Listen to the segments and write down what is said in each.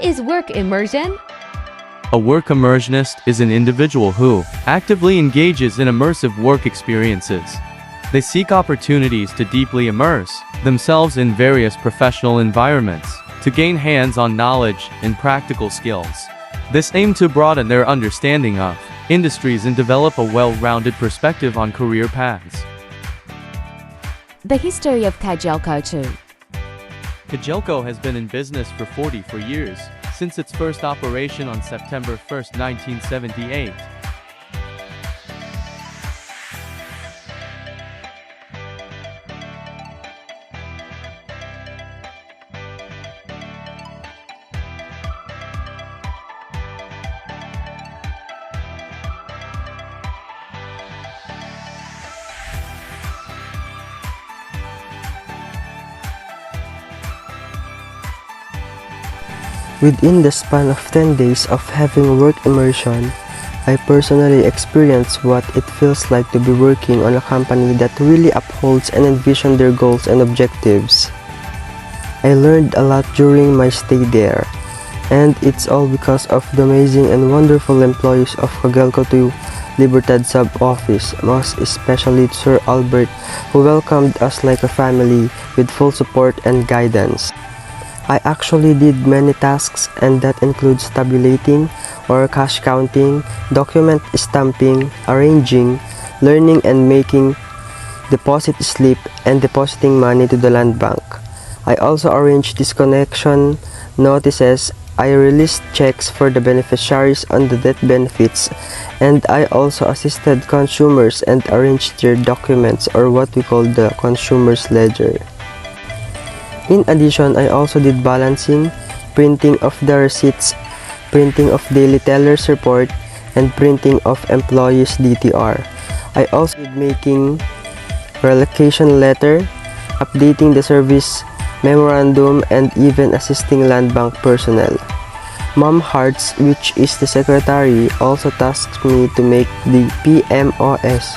is work immersion? A work immersionist is an individual who actively engages in immersive work experiences. They seek opportunities to deeply immerse themselves in various professional environments to gain hands-on knowledge and practical skills. This aims to broaden their understanding of industries and develop a well-rounded perspective on career paths. The history of Kajelko too. Kajelko has been in business for 44 years, since its first operation on September 1, 1978. Within the span of 10 days of having work immersion, I personally experienced what it feels like to be working on a company that really upholds and envisions their goals and objectives. I learned a lot during my stay there, and it's all because of the amazing and wonderful employees of Kajelko 2 Libertad sub-office, most especially Sir Albert, who welcomed us like a family with full support and guidance. I actually did many tasks, and that includes tabulating or cash counting, document stamping, arranging, learning and making deposit slip, and depositing money to the land bank. I also arranged disconnection notices. I released checks for the beneficiaries on the death benefits, and I also assisted consumers and arranged their documents, or what we call the consumer's ledger. In addition, I also did balancing, printing of the receipts, printing of daily teller's report, and printing of employees' DTR. I also did making relocation letter, updating the service memorandum, and even assisting land bank personnel. Mom Hearts, which is the secretary, also tasked me to make the PMOS,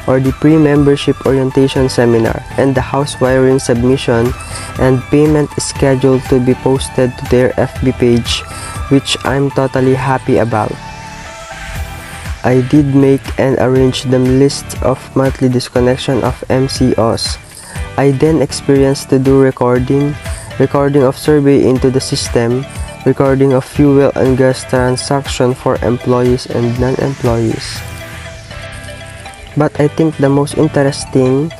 or the pre-membership orientation seminar, and the house wiring submission and payment schedule to be posted to their FB page, which I'm totally happy about. I did make and arrange the list of monthly disconnection of MCOs. I then experienced to do recording of survey into the system, recording of fuel and gas transaction for employees and non-employees. But I think the most interesting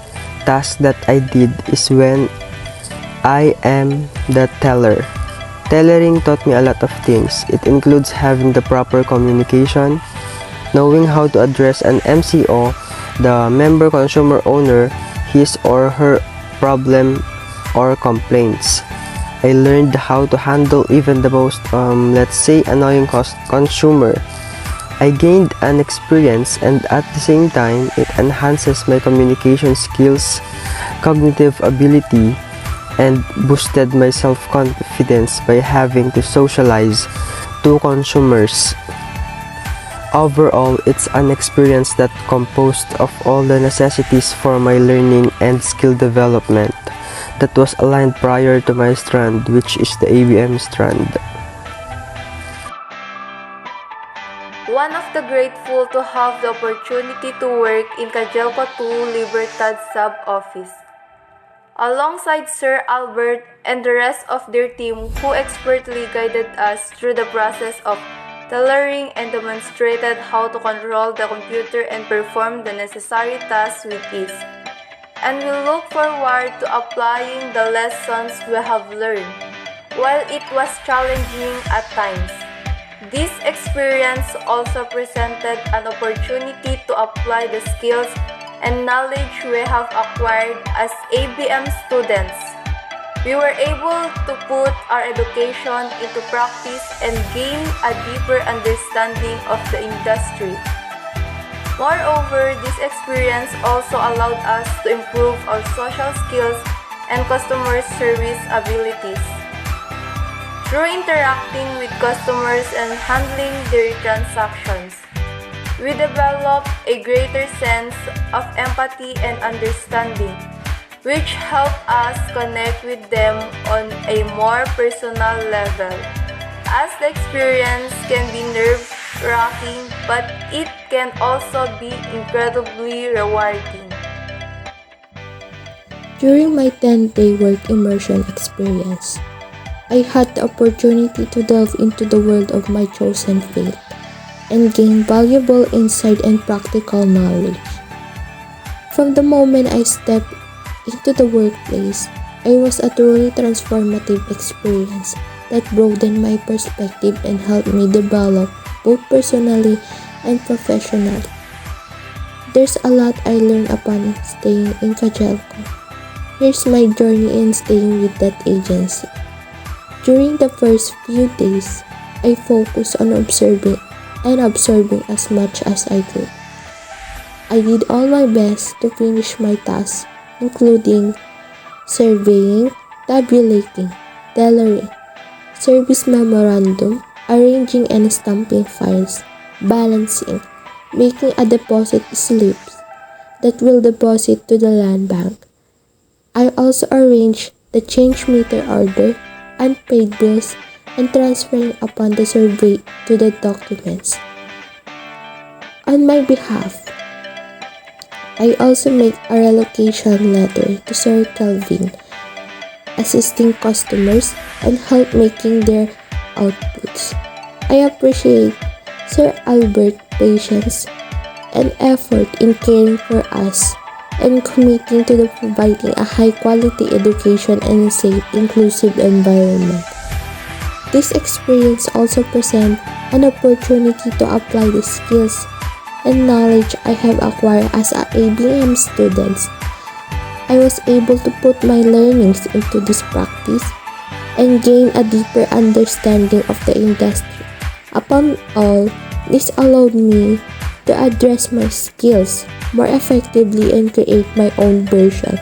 task that I did is when I am the teller. Tellering taught me a lot of things. It includes having the proper communication, knowing how to address an MCO, the member consumer owner, his or her problem or complaints. I learned how to handle even the most, let's say, annoying consumer. I gained an experience, and at the same time, it enhances my communication skills, cognitive ability, and boosted my self-confidence by having to socialize to consumers. Overall, it's an experience that composed of all the necessities for my learning and skill development that was aligned prior to my strand, which is the ABM strand. One of the grateful to have the opportunity to work in Kajelko 2 Libertad sub-office, alongside Sir Albert and the rest of their team who expertly guided us through the process of tellering and demonstrated how to control the computer and perform the necessary tasks with ease. And we look forward to applying the lessons we have learned. While it was challenging at times, this experience also presented an opportunity to apply the skills and knowledge we have acquired as ABM students. We were able to put our education into practice and gain a deeper understanding of the industry. Moreover, this experience also allowed us to improve our social skills and customer service abilities. Through interacting with customers and handling their transactions, we developed a greater sense of empathy and understanding, which helped us connect with them on a more personal level. as the experience can be nerve-wracking, but it can also be incredibly rewarding. During my 10-day work immersion experience, I had the opportunity to delve into the world of my chosen field and gain valuable insight and practical knowledge. From the moment I stepped into the workplace, it was a truly transformative experience that broadened my perspective and helped me develop both personally and professionally. There's a lot I learned upon staying in Kajelco. Here's my journey in staying with that agency. During the first few days, I focused on observing and absorbing as much as I could. I did all my best to finish my tasks, including surveying, tabulating, tailoring, service memorandum, arranging and stamping files, balancing, making a deposit slips that will deposit to the land bank. I also arranged the change meter order, unpaid bills, and transferring upon the survey to the documents. On my behalf, I also make a relocation letter to Sir Kelvin, assisting customers and help making their outputs. I appreciate Sir Albert's patience and effort in caring for us and committing to the providing a high-quality education and a safe, inclusive environment. This experience also presents an opportunity to apply the skills and knowledge I have acquired as a ABM student. I was able to put my learnings into this practice and gain a deeper understanding of the industry. Upon all, this allowed me to address my skills more effectively and create my own version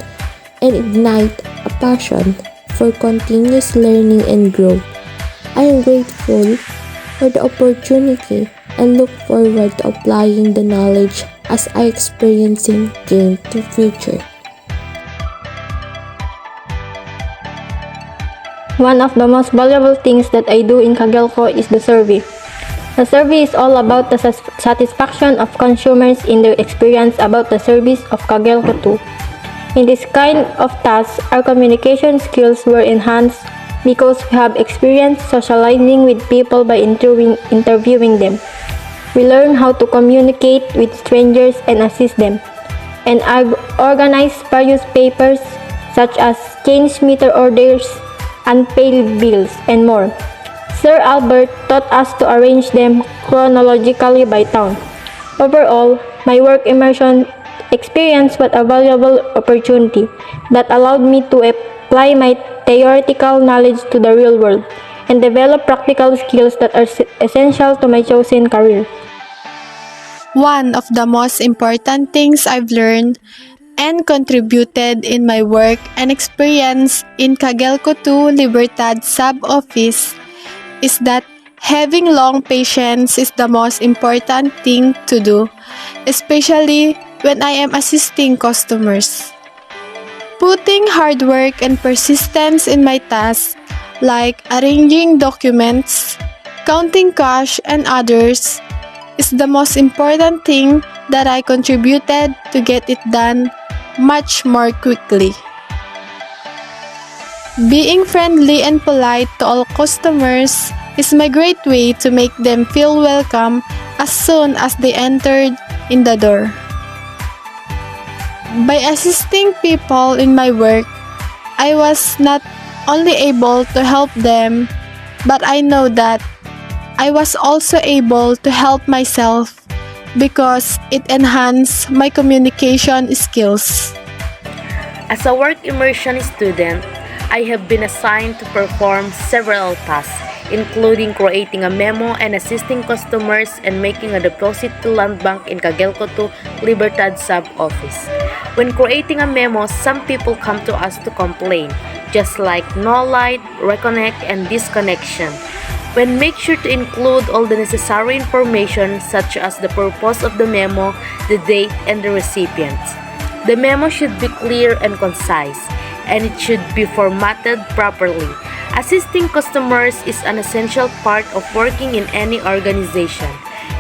and ignite a passion for continuous learning and growth. I am grateful for the opportunity and look forward to applying the knowledge as I experiencing gain to future. One of the most valuable things that I do in Kagelco is the survey. The survey is all about the satisfaction of consumers in their experience about the service of Kagelco 2. In this kind of task, our communication skills were enhanced because we have experience socializing with people by interviewing them. We learn how to communicate with strangers and assist them. And I've organized various papers such as change meter orders, unpaid bills, and more. Sir Albert taught us to arrange them chronologically by town. Overall, my work immersion experience was a valuable opportunity that allowed me to apply my theoretical knowledge to the real world and develop practical skills that are essential to my chosen career. One of the most important things I've learned and contributed in my work and experience in Kagelco 2 Libertad sub-office is that having long patience is the most important thing to do, especially when I am assisting customers. Putting hard work and persistence in my tasks, like arranging documents, counting cash, and others, is the most important thing that I contributed to get it done much more quickly. Being friendly and polite to all customers is my great way to make them feel welcome as soon as they entered in the door. By assisting people in my work, I was not only able to help them, but I know that I was also able to help myself because it enhanced my communication skills. As a work immersion student, I have been assigned to perform several tasks, including creating a memo and assisting customers and making a deposit to Land Bank in Kagelco 2 Libertad sub-office. When creating a memo, some people come to us to complain, just like no light, reconnect, and disconnection. When make sure to include all the necessary information such as the purpose of the memo, the date, and the recipient. The memo should be clear and concise, and it should be formatted properly. Assisting customers is an essential part of working in any organization.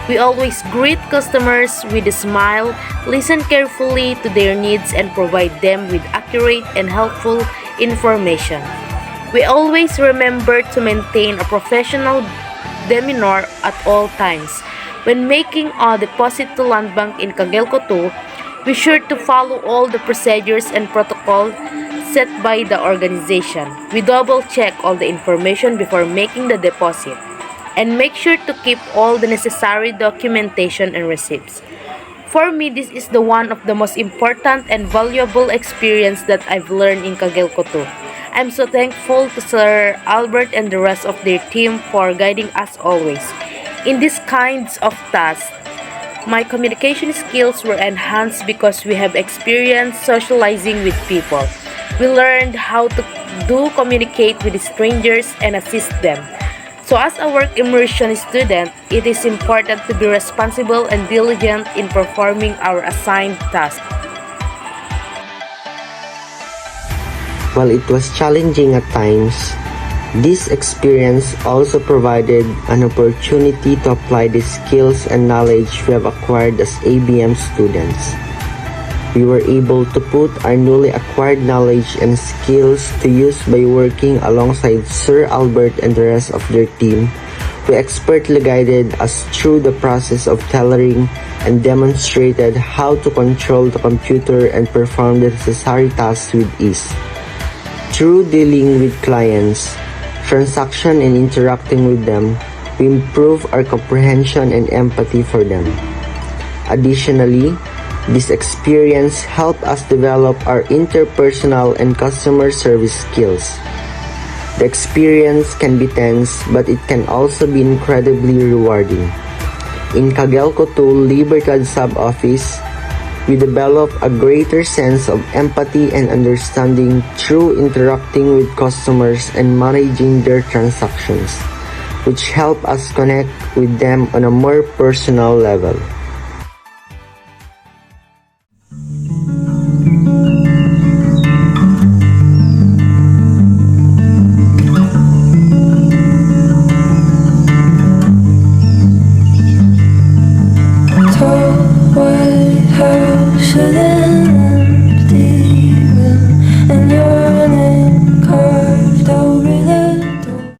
We always greet customers with a smile, listen carefully to their needs, and provide them with accurate and helpful information. We always remember to maintain a professional demeanor at all times. When making a deposit to Land Bank in Cagelco 2, be sure to follow all the procedures and protocols set by the organization. We double check all the information before making the deposit and make sure to keep all the necessary documentation and receipts. For me, this is the one of the most important and valuable experience that I've learned in Cagelco 2. I'm so thankful to Sir Albert and the rest of their team for guiding us always. In these kinds of tasks, my communication skills were enhanced because we have experience socializing with people. We learned how to communicate with strangers and assist them. So as a work immersion student, it is important to be responsible and diligent in performing our assigned tasks. While it was challenging at times, this experience also provided an opportunity to apply the skills and knowledge we have acquired as ABM students. We were able to put our newly acquired knowledge and skills to use by working alongside Sir Albert and the rest of their team, who expertly guided us through the process of tailoring and demonstrated how to control the computer and perform the necessary tasks with ease. Through dealing with clients, transaction and interacting with them, we improve our comprehension and empathy for them. Additionally, this experience helped us develop our interpersonal and customer service skills. The experience can be tense, but it can also be incredibly rewarding. In Cagelco 2 Libertad Sub-Office, we develop a greater sense of empathy and understanding through interacting with customers and managing their transactions, which help us connect with them on a more personal level.